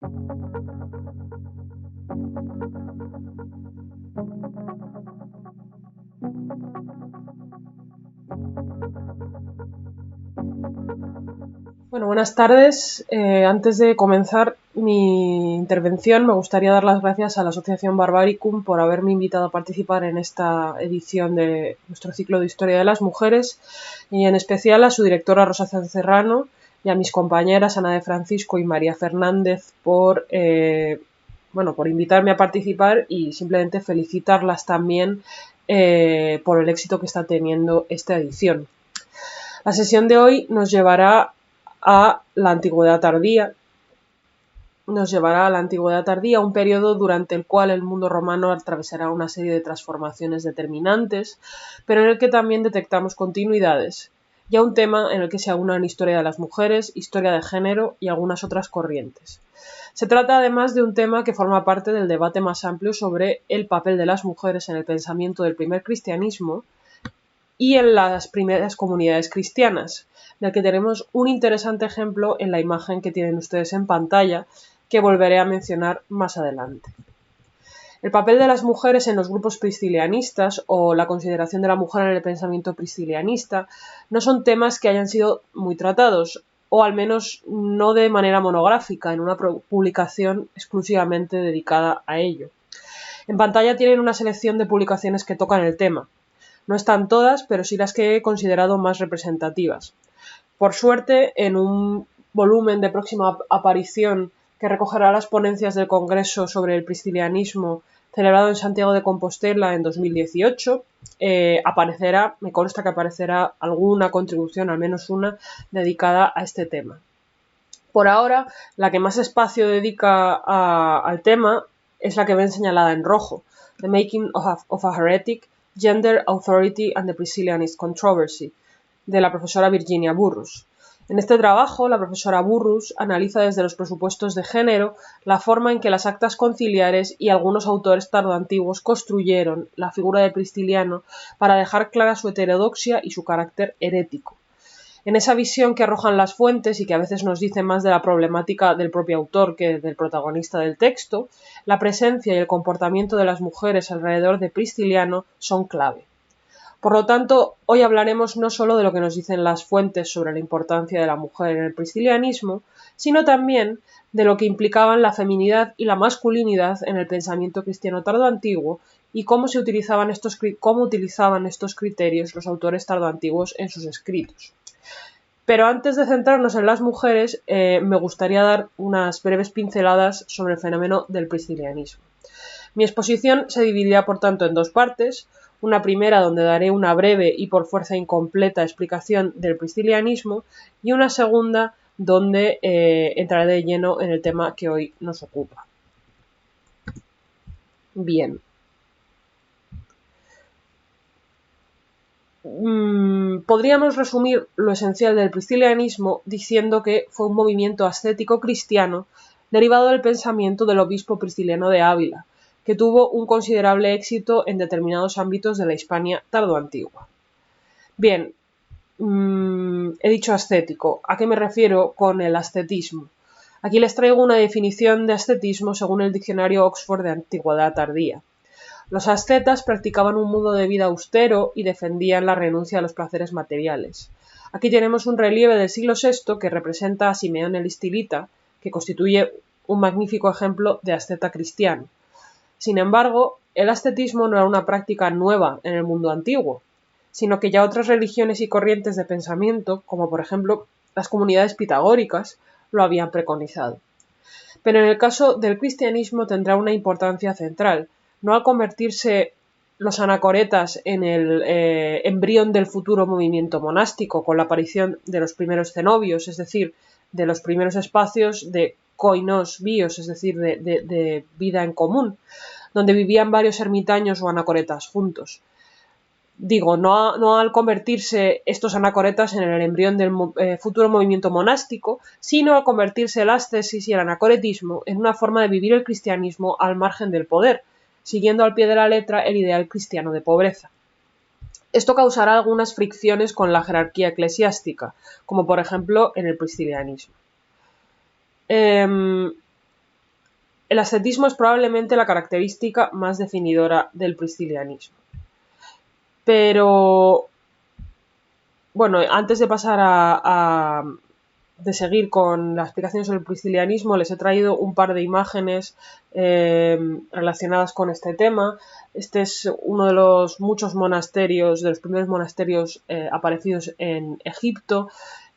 Bueno, buenas tardes. Antes de comenzar mi intervención, me gustaría dar las gracias a la Asociación Barbaricum por haberme invitado a participar en esta edición de nuestro ciclo de Historia de las Mujeres, y en especial a su directora Rosa Serrano y a mis compañeras Ana de Francisco y María Fernández por invitarme a participar, y simplemente felicitarlas también por el éxito que está teniendo esta edición. La sesión de hoy nos llevará a la Antigüedad Tardía. Un periodo durante el cual el mundo romano atravesará una serie de transformaciones determinantes, pero en el que también detectamos continuidades, y a un tema en el que se aunan historia de las mujeres, historia de género y algunas otras corrientes. Se trata además de un tema que forma parte del debate más amplio sobre el papel de las mujeres en el pensamiento del primer cristianismo y en las primeras comunidades cristianas, del que tenemos un interesante ejemplo en la imagen que tienen ustedes en pantalla, que volveré a mencionar más adelante. El papel de las mujeres en los grupos priscilianistas o la consideración de la mujer en el pensamiento priscilianista no son temas que hayan sido muy tratados, o al menos no de manera monográfica, en una publicación exclusivamente dedicada a ello. En pantalla tienen una selección de publicaciones que tocan el tema. No están todas, pero sí las que he considerado más representativas. Por suerte, en un volumen de próxima aparición que recogerá las ponencias del Congreso sobre el priscilianismo celebrado en Santiago de Compostela en 2018, me consta que aparecerá alguna contribución, al menos una, dedicada a este tema. Por ahora, la que más espacio dedica al tema es la que ven señalada en rojo, The Making of a Heretic, Gender, Authority and the Priscillianist Controversy, de la profesora Virginia Burrus. En este trabajo, la profesora Burrus analiza desde los presupuestos de género la forma en que las actas conciliares y algunos autores tardoantiguos construyeron la figura del prisciliano para dejar clara su heterodoxia y su carácter herético. En esa visión que arrojan las fuentes y que a veces nos dice más de la problemática del propio autor que del protagonista del texto, la presencia y el comportamiento de las mujeres alrededor de Prisciliano son clave. Por lo tanto, hoy hablaremos no solo de lo que nos dicen las fuentes sobre la importancia de la mujer en el priscilianismo, sino también de lo que implicaban la feminidad y la masculinidad en el pensamiento cristiano tardoantiguo y cómo utilizaban estos criterios los autores tardoantiguos en sus escritos. Pero antes de centrarnos en las mujeres, me gustaría dar unas breves pinceladas sobre el fenómeno del priscilianismo. Mi exposición se dividirá, por tanto, en dos partes. Una primera donde daré una breve y por fuerza incompleta explicación del priscilianismo, y una segunda donde entraré de lleno en el tema que hoy nos ocupa. Bien. Podríamos resumir lo esencial del priscilianismo diciendo que fue un movimiento ascético cristiano derivado del pensamiento del obispo prisciliano de Ávila, que tuvo un considerable éxito en determinados ámbitos de la Hispania tardoantigua. Bien, he dicho ascético. ¿A qué me refiero con el ascetismo? Aquí les traigo una definición de ascetismo según el diccionario Oxford de Antigüedad Tardía. Los ascetas practicaban un modo de vida austero y defendían la renuncia a los placeres materiales. Aquí tenemos un relieve del siglo VI que representa a Simeón el Estilita, que constituye un magnífico ejemplo de asceta cristiano. Sin embargo, el ascetismo no era una práctica nueva en el mundo antiguo, sino que ya otras religiones y corrientes de pensamiento, como por ejemplo las comunidades pitagóricas, lo habían preconizado. Pero en el caso del cristianismo tendrá una importancia central, no al convertirse los anacoretas en el embrión del futuro movimiento monástico con la aparición de los primeros cenobios, es decir, de los primeros espacios de koinos bios, es decir, de vida en común, donde vivían varios ermitaños o anacoretas juntos. Digo, no al convertirse estos anacoretas en el embrión del futuro movimiento monástico, sino al convertirse el ascesis y el anacoretismo en una forma de vivir el cristianismo al margen del poder, siguiendo al pie de la letra el ideal cristiano de pobreza. Esto causará algunas fricciones con la jerarquía eclesiástica, como por ejemplo en el priscilianismo. El ascetismo es probablemente la característica más definidora del priscilianismo. Pero, bueno, antes de pasar de seguir con la explicación sobre el priscilianismo, les he traído un par de imágenes relacionadas con este tema. Este es uno de los muchos monasterios, de los primeros monasterios aparecidos en Egipto.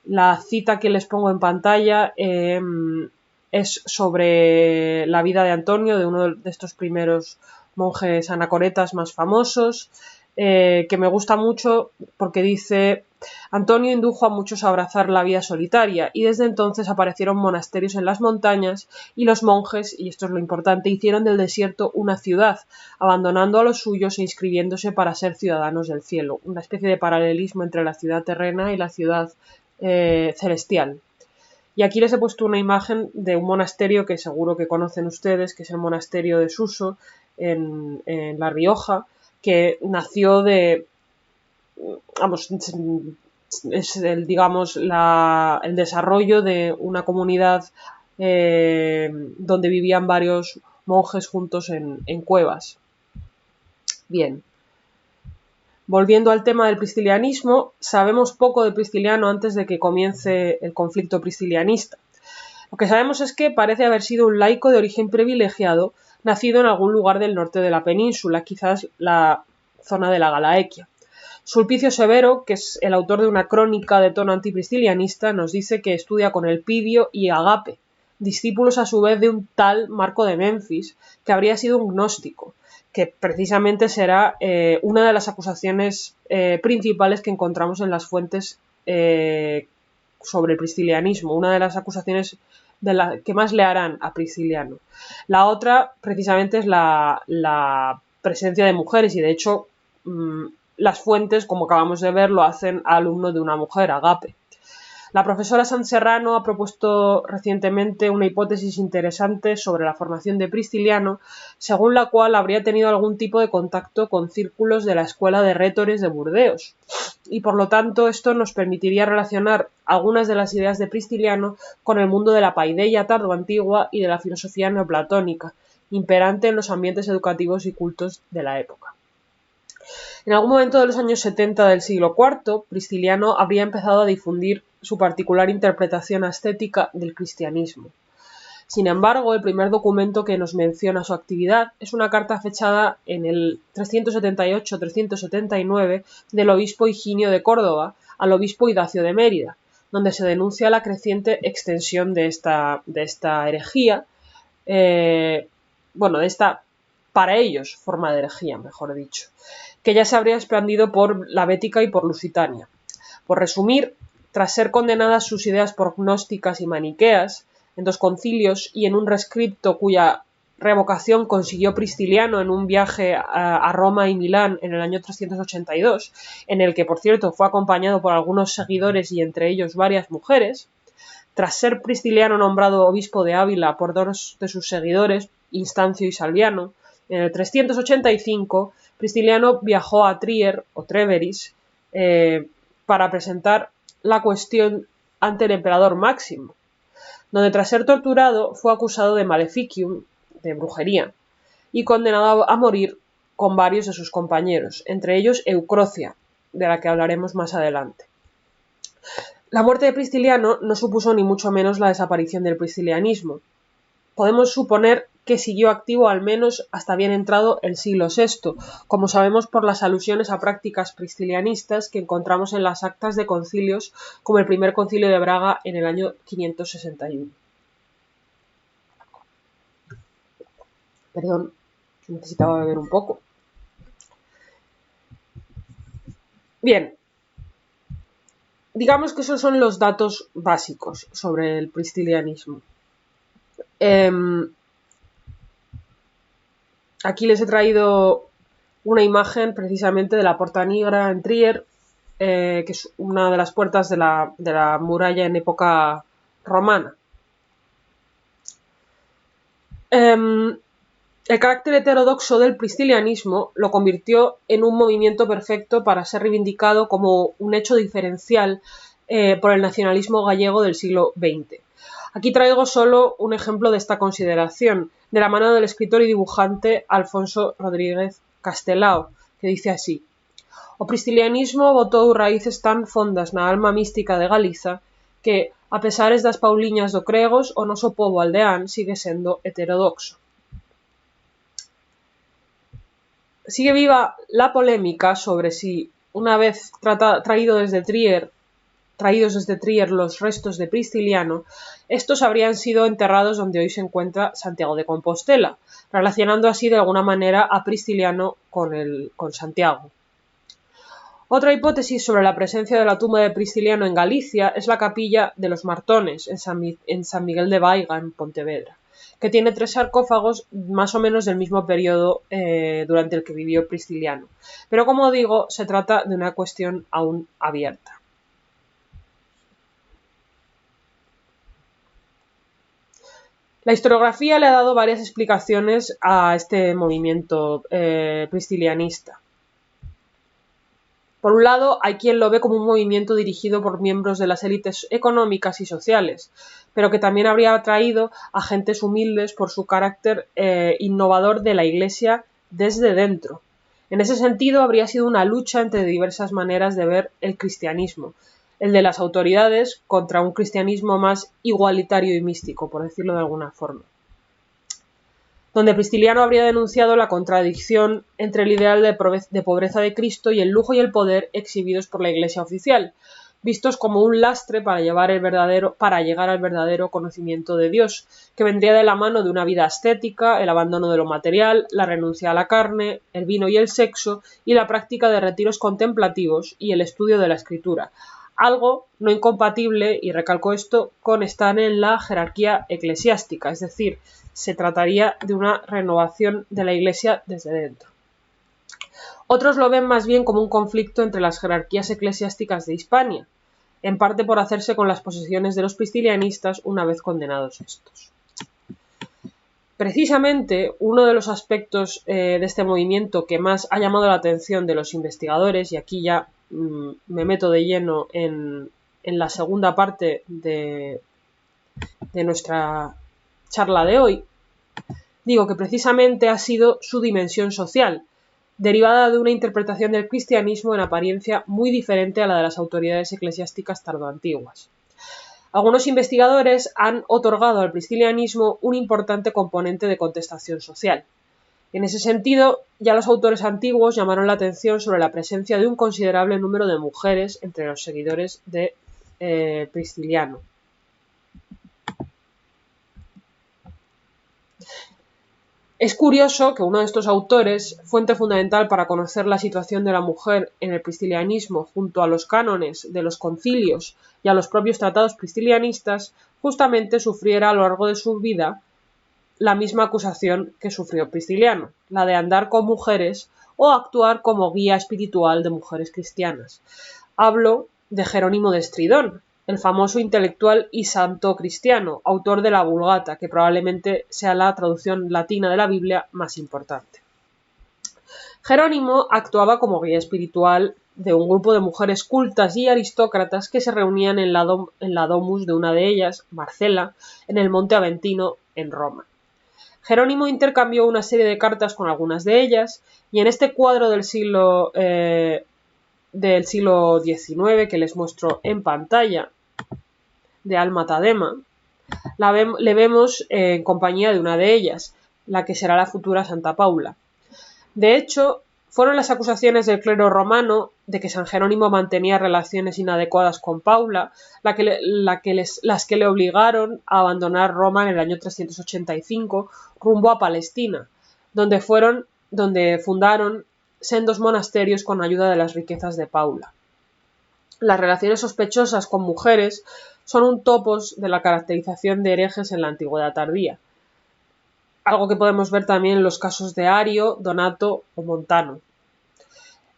La cita que les pongo en pantalla es sobre la vida de Antonio, de uno de estos primeros monjes anacoretas más famosos, que me gusta mucho porque dice: Antonio indujo a muchos a abrazar la vida solitaria y desde entonces aparecieron monasterios en las montañas y los monjes, y esto es lo importante, hicieron del desierto una ciudad, abandonando a los suyos e inscribiéndose para ser ciudadanos del cielo, una especie de paralelismo entre la ciudad terrena y la ciudad celestial. Y aquí les he puesto una imagen de un monasterio que seguro que conocen ustedes, que es el monasterio de Suso, en La Rioja, que nació de, vamos, es el, digamos, el desarrollo de una comunidad donde vivían varios monjes juntos en cuevas. Bien. Volviendo al tema del priscilianismo, sabemos poco de Prisciliano antes de que comience el conflicto priscilianista. Lo que sabemos es que parece haber sido un laico de origen privilegiado, nacido en algún lugar del norte de la península, quizás la zona de la Galaequia. Sulpicio Severo, que es el autor de una crónica de tono antipriscilianista, nos dice que estudia con Elpidio y Agape, discípulos a su vez de un tal Marco de Menfis, que habría sido un gnóstico, que precisamente será una de las acusaciones principales que encontramos en las fuentes sobre el priscilianismo, una de las acusaciones que más le harán a Prisciliano. La otra, precisamente, es la presencia de mujeres, y de hecho las fuentes, como acabamos de ver, lo hacen a alumno de una mujer, Agape. La profesora Sanserrano ha propuesto recientemente una hipótesis interesante sobre la formación de Prisciliano, según la cual habría tenido algún tipo de contacto con círculos de la escuela de retores de Burdeos, y por lo tanto esto nos permitiría relacionar algunas de las ideas de Prisciliano con el mundo de la paideia tardoantigua y de la filosofía neoplatónica, imperante en los ambientes educativos y cultos de la época. En algún momento de los años 70 del siglo IV, Prisciliano habría empezado a difundir su particular interpretación ascética del cristianismo. Sin embargo, el primer documento que nos menciona su actividad es una carta fechada en el 378-379 del obispo Higinio de Córdoba al obispo Idacio de Mérida, donde se denuncia la creciente extensión de esta herejía, de esta, para ellos, forma de herejía, mejor dicho, que ya se habría expandido por la Bética y por Lusitania. Por resumir, tras ser condenadas sus ideas por gnósticas y maniqueas en 2 concilios y en un rescripto cuya revocación consiguió Prisciliano en un viaje a Roma y Milán en el año 382, en el que, por cierto, fue acompañado por algunos seguidores y entre ellos varias mujeres, tras ser Prisciliano nombrado obispo de Ávila por 2 de sus seguidores, Instancio y Salviano, en el 385 Prisciliano viajó a Trier o Treveris para presentar la cuestión ante el emperador Máximo, donde tras ser torturado fue acusado de maleficium, de brujería, y condenado a morir con varios de sus compañeros, entre ellos Eucrocia, de la que hablaremos más adelante. La muerte de Prisciliano no supuso ni mucho menos la desaparición del priscilianismo. Podemos suponer que siguió activo al menos hasta bien entrado el siglo VI, como sabemos por las alusiones a prácticas priscilianistas que encontramos en las actas de concilios, como el primer concilio de Braga en el año 561. Perdón, necesitaba beber un poco. Bien, digamos que esos son los datos básicos sobre el priscilianismo. Aquí les he traído una imagen precisamente de la Porta Nigra en Trier, que es una de las puertas de la muralla en época romana. El carácter heterodoxo del priscilianismo lo convirtió en un movimiento perfecto para ser reivindicado como un hecho diferencial por el nacionalismo gallego del siglo XX. Aquí traigo solo un ejemplo de esta consideración, de la mano del escritor y dibujante Alfonso Rodríguez Castelao, que dice así: "O pristilianismo botou raíces tan fondas na alma mística de Galiza que, a pesares das pauliñas do cregos, o noso pobo aldeán sigue sendo heterodoxo". Sigue viva la polémica sobre si, una vez traídos desde Trier los restos de Pristiliano, estos habrían sido enterrados donde hoy se encuentra Santiago de Compostela, relacionando así de alguna manera a Pristiliano con Santiago. Otra hipótesis sobre la presencia de la tumba de Pristiliano en Galicia es la capilla de los Martones, en San Miguel de Vaiga, en Pontevedra, que tiene 3 sarcófagos más o menos del mismo periodo durante el que vivió Pristiliano. Pero como digo, se trata de una cuestión aún abierta. La historiografía le ha dado varias explicaciones a este movimiento pristilianista. Por un lado, hay quien lo ve como un movimiento dirigido por miembros de las élites económicas y sociales, pero que también habría atraído a gentes humildes por su carácter innovador de la Iglesia desde dentro. En ese sentido, habría sido una lucha entre diversas maneras de ver el cristianismo, el de las autoridades contra un cristianismo más igualitario y místico, por decirlo de alguna forma, donde Pristiliano habría denunciado la contradicción entre el ideal de pobreza de Cristo y el lujo y el poder exhibidos por la Iglesia oficial, vistos como un lastre para llegar al verdadero conocimiento de Dios, que vendría de la mano de una vida ascética, el abandono de lo material, la renuncia a la carne, el vino y el sexo, y la práctica de retiros contemplativos y el estudio de la Escritura, algo no incompatible, y recalco esto, con estar en la jerarquía eclesiástica, es decir, se trataría de una renovación de la Iglesia desde dentro. Otros lo ven más bien como un conflicto entre las jerarquías eclesiásticas de Hispania, en parte por hacerse con las posesiones de los pristilianistas una vez condenados estos. Precisamente uno de los aspectos de este movimiento que más ha llamado la atención de los investigadores, y aquí ya me meto de lleno en la segunda parte de nuestra charla de hoy, digo que precisamente ha sido su dimensión social, derivada de una interpretación del cristianismo en apariencia muy diferente a la de las autoridades eclesiásticas tardoantiguas. Algunos investigadores han otorgado al pristilianismo un importante componente de contestación social. En ese sentido, ya los autores antiguos llamaron la atención sobre la presencia de un considerable número de mujeres entre los seguidores de Pristiliano. Es curioso que uno de estos autores, fuente fundamental para conocer la situación de la mujer en el pristilianismo junto a los cánones de los concilios y a los propios tratados pristilianistas, justamente sufriera a lo largo de su vida la misma acusación que sufrió Pristiliano, la de andar con mujeres o actuar como guía espiritual de mujeres cristianas. Hablo de Jerónimo de Estridón, el famoso intelectual y santo cristiano, autor de la Vulgata, que probablemente sea la traducción latina de la Biblia más importante. Jerónimo actuaba como guía espiritual de un grupo de mujeres cultas y aristócratas que se reunían en la domus de una de ellas, Marcela, en el Monte Aventino, en Roma. Jerónimo intercambió una serie de cartas con algunas de ellas, y en este cuadro del siglo XIX que les muestro en pantalla, de Alma Tadema, le vemos en compañía de una de ellas, la que será la futura Santa Paula. De hecho, fueron las acusaciones del clero romano de que San Jerónimo mantenía relaciones inadecuadas con Paula las que le obligaron a abandonar Roma en el año 385 rumbo a Palestina, donde fundaron sendos monasterios con ayuda de las riquezas de Paula. Las relaciones sospechosas con mujeres son un topos de la caracterización de herejes en la antigüedad tardía, algo que podemos ver también en los casos de Ario, Donato o Montano.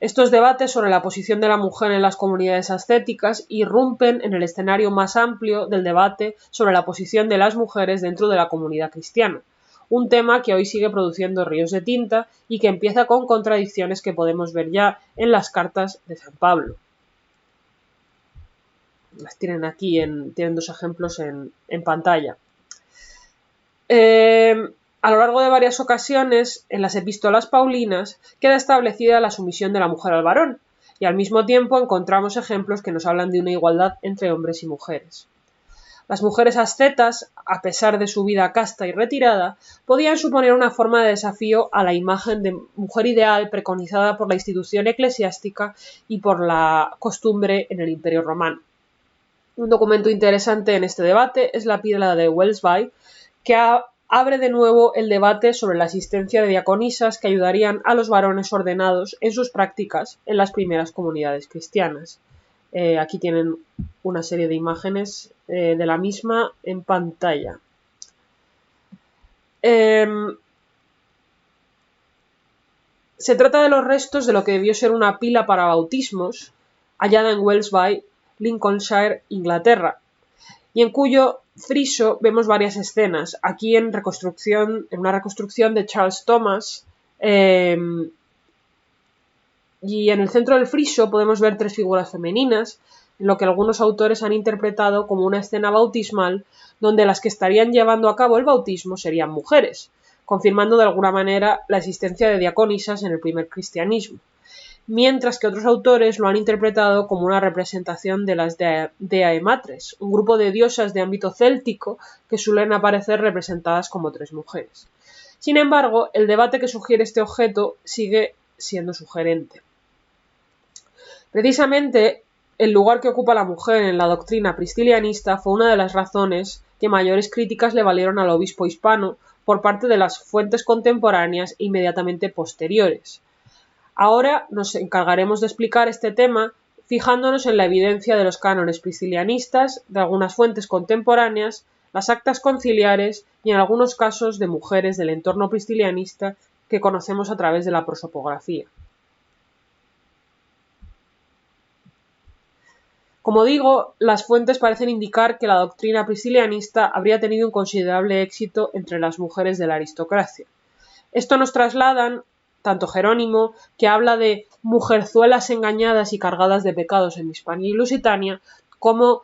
Estos debates sobre la posición de la mujer en las comunidades ascéticas irrumpen en el escenario más amplio del debate sobre la posición de las mujeres dentro de la comunidad cristiana, un tema que hoy sigue produciendo ríos de tinta y que empieza con contradicciones que podemos ver ya en las cartas de San Pablo. Las tienen aquí, tienen dos ejemplos en pantalla. A lo largo de varias ocasiones, en las epístolas paulinas, queda establecida la sumisión de la mujer al varón, y al mismo tiempo encontramos ejemplos que nos hablan de una igualdad entre hombres y mujeres. Las mujeres ascetas, a pesar de su vida casta y retirada, podían suponer una forma de desafío a la imagen de mujer ideal preconizada por la institución eclesiástica y por la costumbre en el Imperio Romano. Un documento interesante en este debate es la Epístola de Wellesby, que abre de nuevo el debate sobre la existencia de diaconisas que ayudarían a los varones ordenados en sus prácticas en las primeras comunidades cristianas. Aquí tienen una serie de imágenes de la misma en pantalla. Se trata de los restos de lo que debió ser una pila para bautismos, hallada en Wellesby, Lincolnshire, Inglaterra, y en cuyo friso vemos varias escenas. Aquí en una reconstrucción de Charles Thomas, y en el centro del friso podemos ver 3 figuras femeninas, en lo que algunos autores han interpretado como una escena bautismal donde las que estarían llevando a cabo el bautismo serían mujeres, confirmando de alguna manera la existencia de diaconisas en el primer cristianismo, mientras que otros autores lo han interpretado como una representación de las Deae Matres, un grupo de diosas de ámbito céltico que suelen aparecer representadas como 3 mujeres. Sin embargo, el debate que sugiere este objeto sigue siendo sugerente. Precisamente, el lugar que ocupa la mujer en la doctrina priscilianista fue una de las razones que mayores críticas le valieron al obispo hispano por parte de las fuentes contemporáneas e inmediatamente posteriores. Ahora nos encargaremos de explicar este tema fijándonos en la evidencia de los cánones priscilianistas, de algunas fuentes contemporáneas, las actas conciliares y en algunos casos de mujeres del entorno priscilianista que conocemos a través de la prosopografía. Como digo, las fuentes parecen indicar que la doctrina priscilianista habría tenido un considerable éxito entre las mujeres de la aristocracia. Esto nos trasladan tanto Jerónimo, que habla de mujerzuelas engañadas y cargadas de pecados en Hispania y Lusitania, como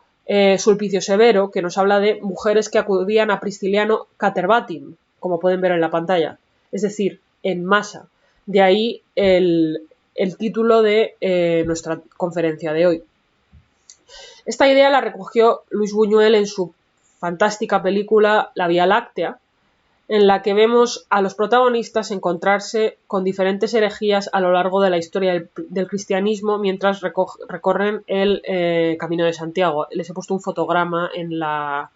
Sulpicio Severo, que nos habla de mujeres que acudían a Prisciliano caterbatim, como pueden ver en la pantalla, es decir, en masa. De ahí el título de nuestra conferencia de hoy. Esta idea la recogió Luis Buñuel en su fantástica película La Vía Láctea, en la que vemos a los protagonistas encontrarse con diferentes herejías a lo largo de la historia del cristianismo mientras recorren el Camino de Santiago. Les he puesto un fotograma en la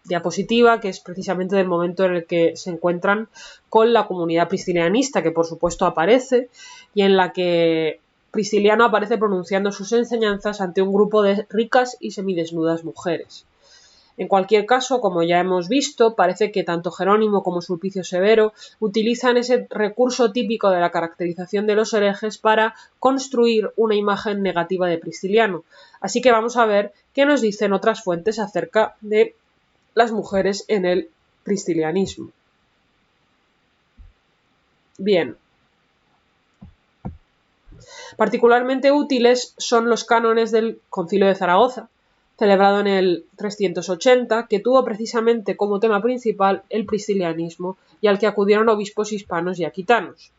diapositiva, que es precisamente del momento en el que se encuentran con la comunidad priscilianista, que por supuesto aparece, y en la que Prisciliano aparece pronunciando sus enseñanzas ante un grupo de ricas y semidesnudas mujeres. En cualquier caso, como ya hemos visto, parece que tanto Jerónimo como Sulpicio Severo utilizan ese recurso típico de la caracterización de los herejes para construir una imagen negativa de Prisciliano. Así que vamos a ver qué nos dicen otras fuentes acerca de las mujeres en el priscilianismo. Bien. Particularmente útiles son los cánones del Concilio de Zaragoza, celebrado en el 380, que tuvo precisamente como tema principal el priscilianismo y al que acudieron obispos hispanos y aquitanos.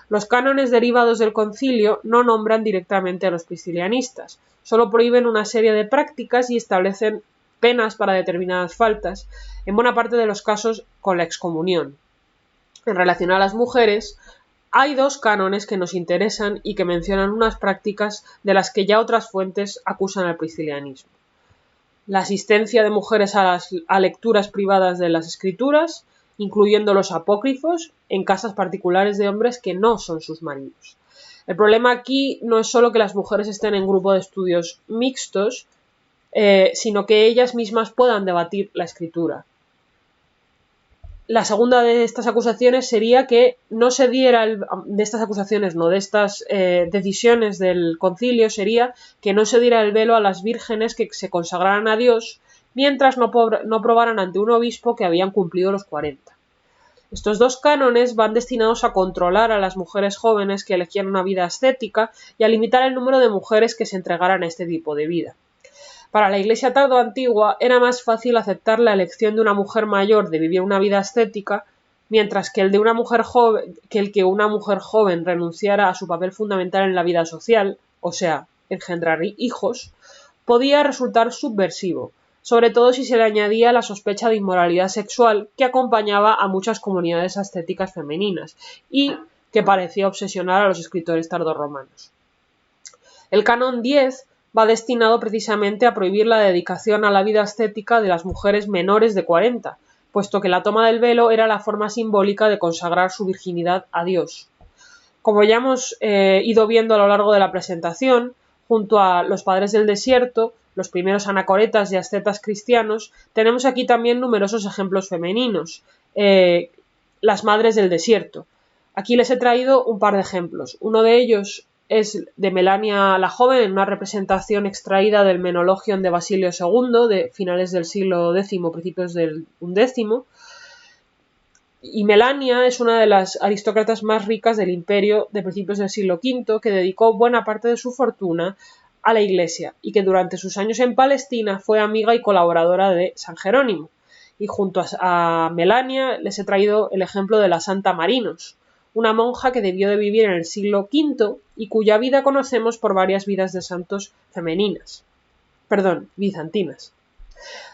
Los cánones derivados del concilio no nombran directamente a los priscilianistas, solo prohíben una serie de prácticas y establecen penas para determinadas faltas, en buena parte de los casos con la excomunión. En relación a las mujeres, hay 2 cánones que nos interesan y que mencionan unas prácticas de las que ya otras fuentes acusan al priscilianismo. La asistencia de mujeres a lecturas privadas de las escrituras, incluyendo los apócrifos, en casas particulares de hombres que no son sus maridos. El problema aquí no es solo que las mujeres estén en grupo de estudios mixtos, sino que ellas mismas puedan debatir la escritura. La segunda de estas acusaciones sería que no se diera de estas decisiones del concilio sería que no se diera el velo a las vírgenes que se consagraran a Dios mientras no probaran ante un obispo que habían cumplido los 40. Estos dos cánones van destinados a controlar a las mujeres jóvenes que elegían una vida ascética y a limitar el número de mujeres que se entregaran a este tipo de vida. Para la Iglesia tardoantigua era más fácil aceptar la elección de una mujer mayor de vivir una vida ascética, mientras que el que una mujer joven renunciara a su papel fundamental en la vida social, o sea, engendrar hijos, podía resultar subversivo, sobre todo si se le añadía la sospecha de inmoralidad sexual que acompañaba a muchas comunidades ascéticas femeninas y que parecía obsesionar a los escritores tardorromanos. El canon 10 va destinado precisamente a prohibir la dedicación a la vida ascética de las mujeres menores de 40, puesto que la toma del velo era la forma simbólica de consagrar su virginidad a Dios. Como ya hemos ido viendo a lo largo de la presentación, junto a los padres del desierto, los primeros anacoretas y ascetas cristianos, tenemos aquí también numerosos ejemplos femeninos, las madres del desierto. Aquí les he traído un par de ejemplos. Uno de ellos es de Melania la Joven, en una representación extraída del Menologion de Basilio II, de finales del siglo X, principios del XI. Y Melania es una de las aristócratas más ricas del imperio de principios del siglo V, que dedicó buena parte de su fortuna a la Iglesia y que durante sus años en Palestina fue amiga y colaboradora de San Jerónimo. Y junto a Melania les he traído el ejemplo de la Santa Marinos, una monja que debió de vivir en el siglo V y cuya vida conocemos por varias vidas de santos bizantinas.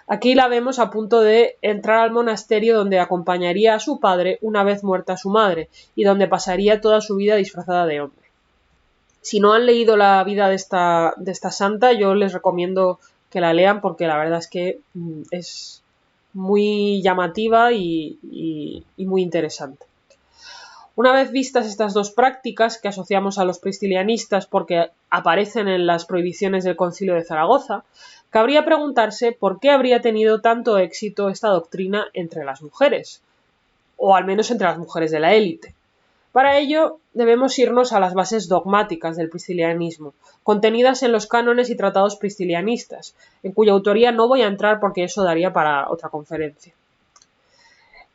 Aquí la vemos a punto de entrar al monasterio donde acompañaría a su padre una vez muerta su madre y donde pasaría toda su vida disfrazada de hombre. Si no han leído la vida de esta santa, yo les recomiendo que la lean porque la verdad es que es muy llamativa y muy interesante. Una vez vistas estas dos prácticas que asociamos a los priscilianistas porque aparecen en las prohibiciones del Concilio de Zaragoza, cabría preguntarse por qué habría tenido tanto éxito esta doctrina entre las mujeres, o al menos entre las mujeres de la élite. Para ello debemos irnos a las bases dogmáticas del priscilianismo, contenidas en los cánones y tratados priscilianistas, en cuya autoría no voy a entrar porque eso daría para otra conferencia.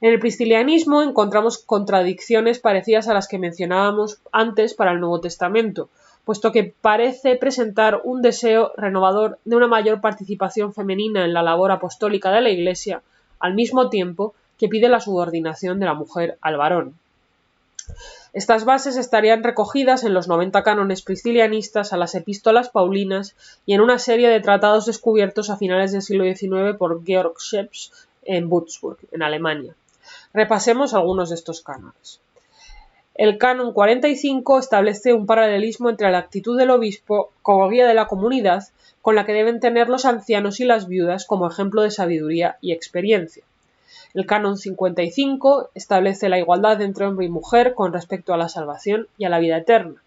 En el priscilianismo encontramos contradicciones parecidas a las que mencionábamos antes para el Nuevo Testamento, puesto que parece presentar un deseo renovador de una mayor participación femenina en la labor apostólica de la Iglesia, al mismo tiempo que pide la subordinación de la mujer al varón. Estas bases estarían recogidas en los 90 cánones priscilianistas, a las epístolas paulinas y en una serie de tratados descubiertos a finales del siglo XIX por Georg Scheps en Würzburg, en Alemania. Repasemos algunos de estos cánones. El canon 45 establece un paralelismo entre la actitud del obispo como guía de la comunidad con la que deben tener los ancianos y las viudas como ejemplo de sabiduría y experiencia. El canon 55 establece la igualdad entre hombre y mujer con respecto a la salvación y a la vida eterna.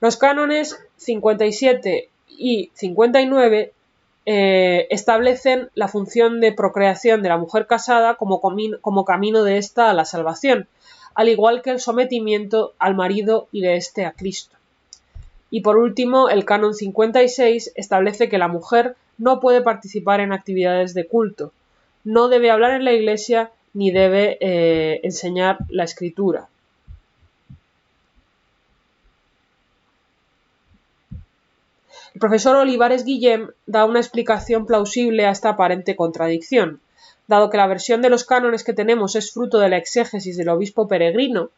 Los cánones 57 y 59 establecen la función de procreación de la mujer casada como camino de ésta a la salvación, al igual que el sometimiento al marido y de éste a Cristo. Y por último, el canon 56 establece que la mujer no puede participar en actividades de culto, no debe hablar en la Iglesia ni debe enseñar la Escritura. El profesor Olivares Guillem da una explicación plausible a esta aparente contradicción. Dado que la versión de los cánones que tenemos es fruto de la exégesis del obispo Peregrino,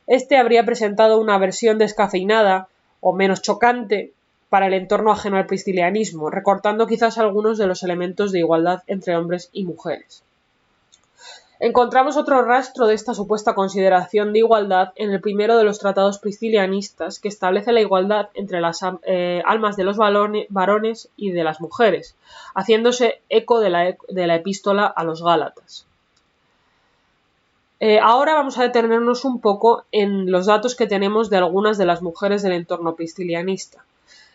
este habría presentado una versión descafeinada o menos chocante para el entorno ajeno al priscilianismo, recortando quizás algunos de los elementos de igualdad entre hombres y mujeres. Encontramos otro rastro de esta supuesta consideración de igualdad en el primero de los tratados priscilianistas, que establece la igualdad entre las almas de los varones y de las mujeres, haciéndose eco de la epístola a los Gálatas. Ahora vamos a detenernos un poco en los datos que tenemos de algunas de las mujeres del entorno priscilianista.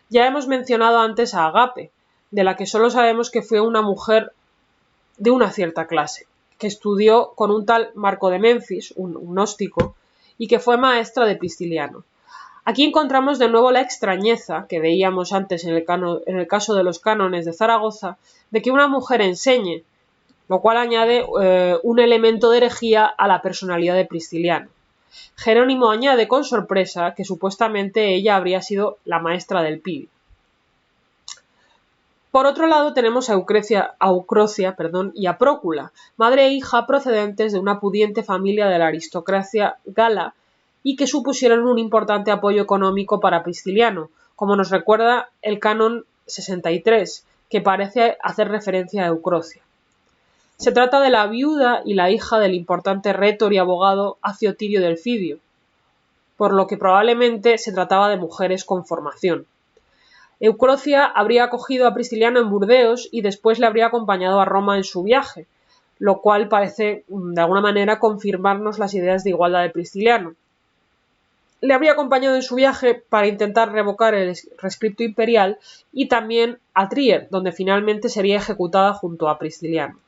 Ya hemos mencionado antes a Agape, de la que solo sabemos que fue una mujer de una cierta clase, que estudió con un tal Marco de Menfis, un gnóstico, y que fue maestra de Prisciliano. Aquí encontramos de nuevo la extrañeza, que veíamos antes en el caso de los cánones de Zaragoza, de que una mujer enseñe lo cual añade un elemento de herejía a la personalidad de Prisciliano. Jerónimo añade con sorpresa que supuestamente ella habría sido la maestra del pibe. Por otro lado tenemos a Eucrocia y a Prócula, madre e hija procedentes de una pudiente familia de la aristocracia gala y que supusieron un importante apoyo económico para Prisciliano, como nos recuerda el canon 63, que parece hacer referencia a Eucrocia. Se trata de la viuda y la hija del importante rétor y abogado Aciotirio del Fidio, por lo que probablemente se trataba de mujeres con formación. Eucrocia habría acogido a Prisciliano en Burdeos y después le habría acompañado a Roma en su viaje, lo cual parece de alguna manera confirmarnos las ideas de igualdad de Prisciliano. Le habría acompañado en su viaje para intentar revocar el rescripto imperial y también a Trier, donde finalmente sería ejecutada junto a Prisciliano.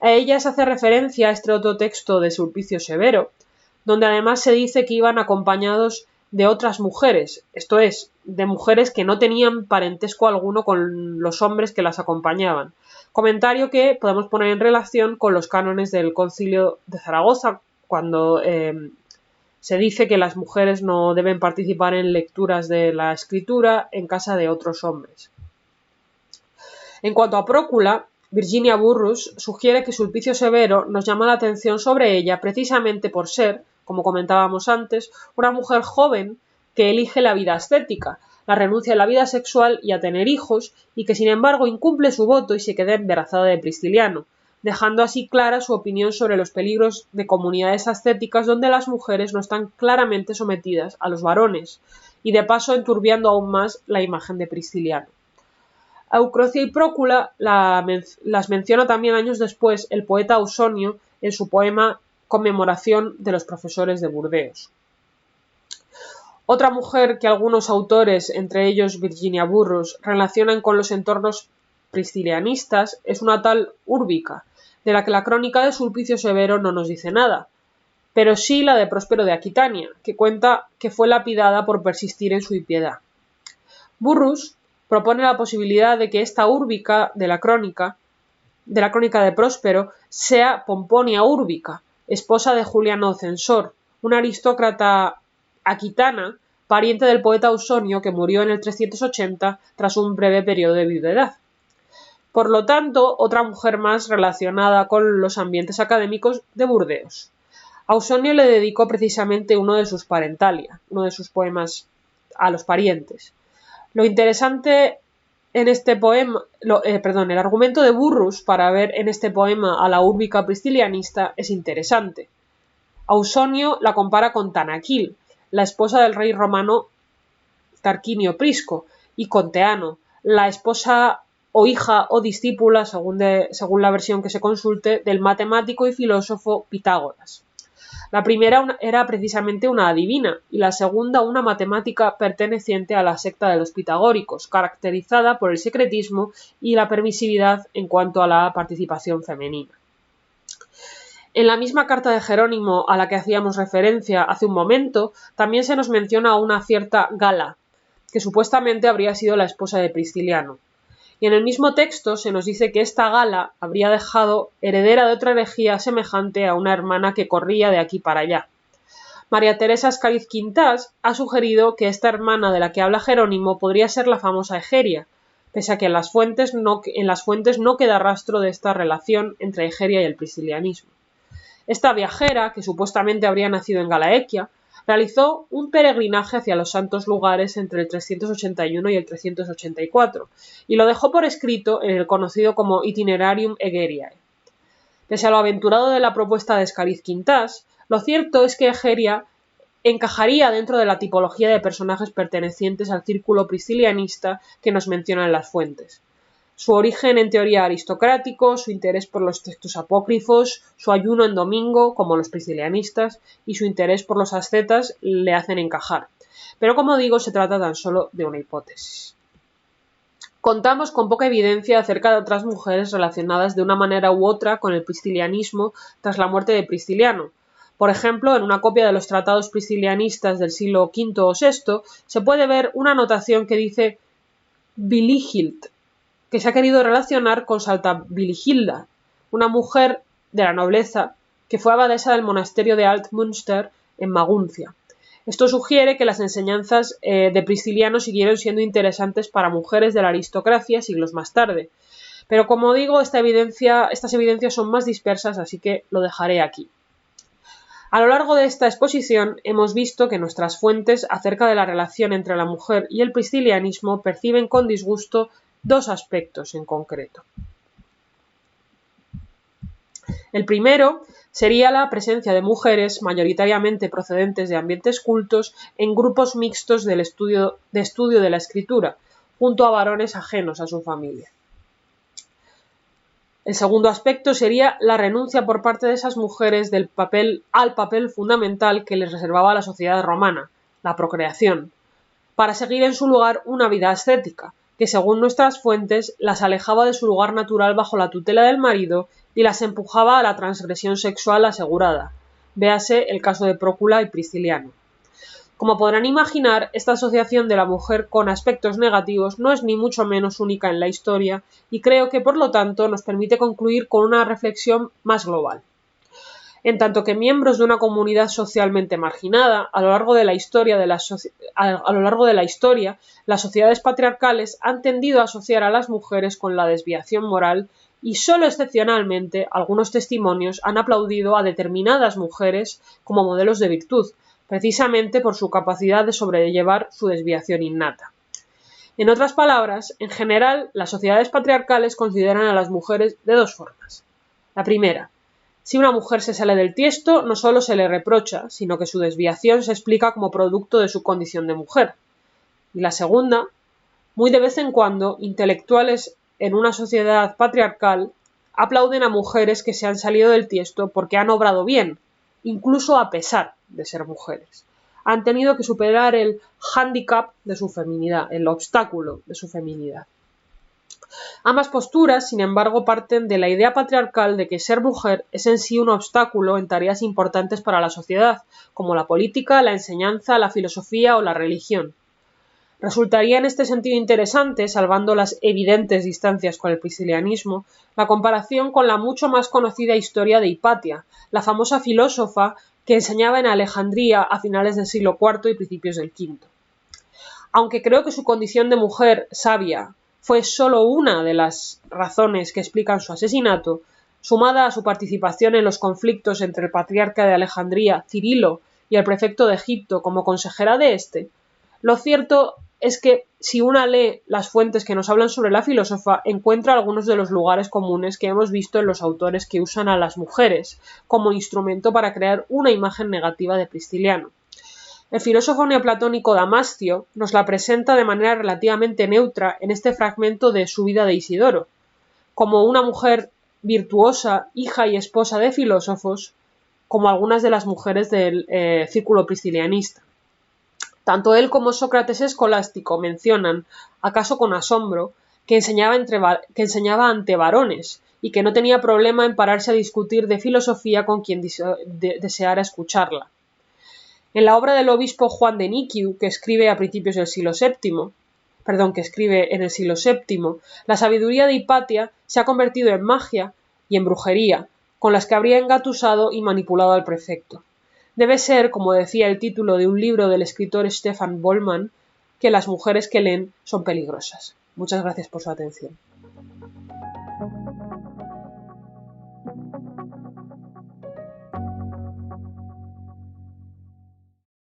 A ella se hace referencia a este otro texto de Sulpicio Severo, donde además se dice que iban acompañados de otras mujeres, esto es, de mujeres que no tenían parentesco alguno con los hombres que las acompañaban. Comentario que podemos poner en relación con los cánones del Concilio de Zaragoza, cuando se dice que las mujeres no deben participar en lecturas de la escritura en casa de otros hombres. En cuanto a Prócula, Virginia Burrus sugiere que Sulpicio Severo nos llama la atención sobre ella precisamente por ser, como comentábamos antes, una mujer joven que elige la vida ascética, la renuncia a la vida sexual y a tener hijos, y que sin embargo incumple su voto y se queda embarazada de Prisciliano, dejando así clara su opinión sobre los peligros de comunidades ascéticas donde las mujeres no están claramente sometidas a los varones, y de paso enturbiando aún más la imagen de Prisciliano. A Eucrocia y Prócula las menciona también años después el poeta Ausonio en su poema Conmemoración de los profesores de Burdeos. Otra mujer que algunos autores, entre ellos Virginia Burrus, relacionan con los entornos priscilianistas es una tal Úrbica, de la que la crónica de Sulpicio Severo no nos dice nada, pero sí la de Próspero de Aquitania, que cuenta que fue lapidada por persistir en su impiedad. Burrus propone la posibilidad de que esta Úrbica de la crónica de Próspero sea Pomponia Úrbica, esposa de Juliano Censor, una aristócrata aquitana, pariente del poeta Ausonio que murió en el 380 tras un breve periodo de viudedad. Por lo tanto, otra mujer más relacionada con los ambientes académicos de Burdeos. Ausonio le dedicó precisamente uno de sus Parentalia, uno de sus poemas a los parientes. Lo interesante en este poema, el argumento de Burrus para ver en este poema a la Úrbica priscilianista es interesante. Ausonio la compara con Tanaquil, la esposa del rey romano Tarquinio Prisco, y con Teano, la esposa o hija o discípula, según la versión que se consulte, del matemático y filósofo Pitágoras. La primera era precisamente una adivina y la segunda una matemática perteneciente a la secta de los pitagóricos, caracterizada por el secretismo y la permisividad en cuanto a la participación femenina. En la misma carta de Jerónimo a la que hacíamos referencia hace un momento, también se nos menciona a una cierta Gala, que supuestamente habría sido la esposa de Prisciliano. Y en el mismo texto se nos dice que esta Gala habría dejado heredera de otra herejía semejante a una hermana que corría de aquí para allá. María Teresa Escariz Quintás ha sugerido que esta hermana de la que habla Jerónimo podría ser la famosa Egeria, pese a que en las fuentes no queda rastro de esta relación entre Egeria y el priscilianismo. Esta viajera, que supuestamente habría nacido en Galaequia, realizó un peregrinaje hacia los santos lugares entre el 381 y el 384, y lo dejó por escrito en el conocido como Itinerarium Egeriae. Pese a lo aventurado de la propuesta de Escariz Quintás, lo cierto es que Egeria encajaría dentro de la tipología de personajes pertenecientes al círculo priscilianista que nos mencionan las fuentes. Su origen en teoría aristocrático, su interés por los textos apócrifos, su ayuno en domingo, como los priscilianistas, y su interés por los ascetas le hacen encajar. Pero como digo, se trata tan solo de una hipótesis. Contamos con poca evidencia acerca de otras mujeres relacionadas de una manera u otra con el priscilianismo tras la muerte de Prisciliano. Por ejemplo, en una copia de los tratados priscilianistas del siglo V o VI se puede ver una anotación que dice Biligild, que se ha querido relacionar con Santa Viligilda, una mujer de la nobleza que fue abadesa del monasterio de Altmünster en Maguncia. Esto sugiere que las enseñanzas de Prisciliano siguieron siendo interesantes para mujeres de la aristocracia siglos más tarde. Pero como digo, estas evidencias son más dispersas, así que lo dejaré aquí. A lo largo de esta exposición hemos visto que nuestras fuentes acerca de la relación entre la mujer y el priscilianismo perciben con disgusto dos aspectos en concreto. El primero sería la presencia de mujeres, mayoritariamente procedentes de ambientes cultos, en grupos mixtos de estudio de la escritura, junto a varones ajenos a su familia. El segundo aspecto sería la renuncia por parte de esas mujeres al papel fundamental que les reservaba la sociedad romana, la procreación, para seguir en su lugar una vida ascética, que según nuestras fuentes las alejaba de su lugar natural bajo la tutela del marido y las empujaba a la transgresión sexual asegurada. Véase el caso de Prócula y Prisciliano. Como podrán imaginar, esta asociación de la mujer con aspectos negativos no es ni mucho menos única en la historia y creo que por lo tanto nos permite concluir con una reflexión más global. En tanto que miembros de una comunidad socialmente marginada, a lo largo de la historia, las sociedades patriarcales han tendido a asociar a las mujeres con la desviación moral y solo excepcionalmente algunos testimonios han aplaudido a determinadas mujeres como modelos de virtud, precisamente por su capacidad de sobrellevar su desviación innata. En otras palabras, en general, las sociedades patriarcales consideran a las mujeres de dos formas. La primera, si una mujer se sale del tiesto, no solo se le reprocha, sino que su desviación se explica como producto de su condición de mujer. Y la segunda, muy de vez en cuando, intelectuales en una sociedad patriarcal aplauden a mujeres que se han salido del tiesto porque han obrado bien, incluso a pesar de ser mujeres. Han tenido que superar el hándicap de su feminidad, el obstáculo de su feminidad. Ambas posturas, sin embargo, parten de la idea patriarcal de que ser mujer es en sí un obstáculo en tareas importantes para la sociedad, como la política, la enseñanza, la filosofía o la religión. Resultaría en este sentido interesante, salvando las evidentes distancias con el priscilianismo, la comparación con la mucho más conocida historia de Hipatia, la famosa filósofa que enseñaba en Alejandría a finales del siglo IV y principios del V. Aunque creo que su condición de mujer sabia fue solo una de las razones que explican su asesinato, sumada a su participación en los conflictos entre el patriarca de Alejandría, Cirilo, y el prefecto de Egipto como consejera de éste, lo cierto es que si una lee las fuentes que nos hablan sobre la filósofa, encuentra algunos de los lugares comunes que hemos visto en los autores que usan a las mujeres como instrumento para crear una imagen negativa de Prisciliano. El filósofo neoplatónico Damascio nos la presenta de manera relativamente neutra en este fragmento de su vida de Isidoro, como una mujer virtuosa, hija y esposa de filósofos, como algunas de las mujeres del círculo priscilianista. Tanto él como Sócrates escolástico mencionan, acaso con asombro, que enseñaba ante varones y que no tenía problema en pararse a discutir de filosofía con quien deseara escucharla. En la obra del obispo Juan de Niquiu, que escribe en el siglo VII, la sabiduría de Hipatia se ha convertido en magia y en brujería, con las que habría engatusado y manipulado al prefecto. Debe ser, como decía el título de un libro del escritor Stefan Bollmann, que las mujeres que leen son peligrosas. Muchas gracias por su atención.